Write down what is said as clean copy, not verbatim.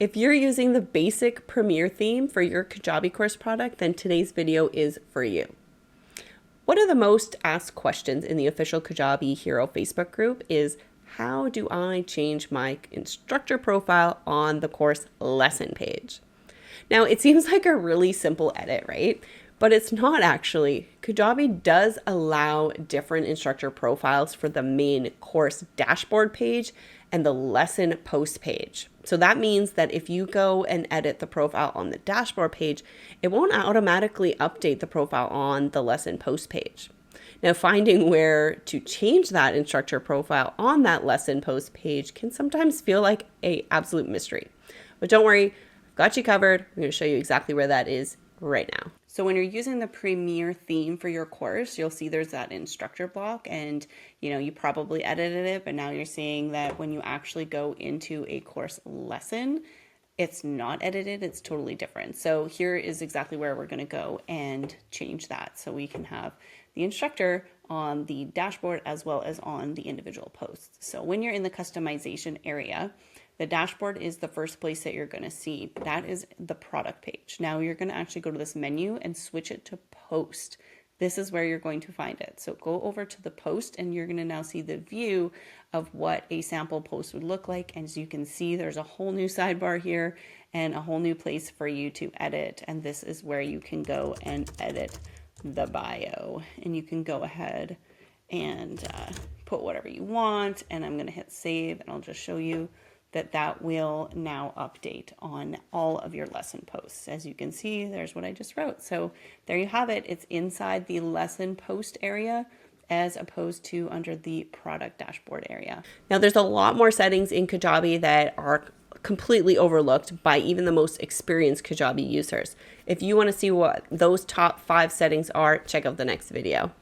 If you're using the basic Premier theme for your Kajabi course product, then today's video is for you. One of the most asked questions in the official Kajabi Hero Facebook group is, how do I change my instructor profile on the course lesson page? Now, it seems like a really simple edit, right? But it's not actually. Kajabi does allow different instructor profiles for the main course dashboard page and the lesson post page. So that means that if you go and edit the profile on the dashboard page, it won't automatically update the profile on the lesson post page. Now, finding where to change that instructor profile on that lesson post page can sometimes feel like an absolute mystery. But don't worry, I've got you covered. I'm going to show you exactly where that is right now. So when you're using the Premier theme for your course, you'll see there's that instructor block, and you probably edited it, but now you're seeing that when you actually go into a course lesson, it's not edited, it's totally different. So here is exactly where we're going to go and change that so we can have the instructor on the dashboard as well as on the individual posts. So when you're in the customization area, the dashboard is the first place that you're going to see. That is the product page. Now you're going to actually go to this menu and switch it to post. This is where you're going to find it. So go over to the post and you're going to now see the view of what a sample post would look like. And as you can see, there's a whole new sidebar here and a whole new place for you to edit. And this is where you can go and edit the bio. And you can go ahead and put whatever you want. And I'm going to hit save and I'll just show you that will now update on all of your lesson posts. As you can see, there's what I just wrote. So there you have it. It's inside the lesson post area as opposed to under the product dashboard area. Now there's a lot more settings in Kajabi that are completely overlooked by even the most experienced Kajabi users. If you want to see what those top 5 settings are, check out the next video.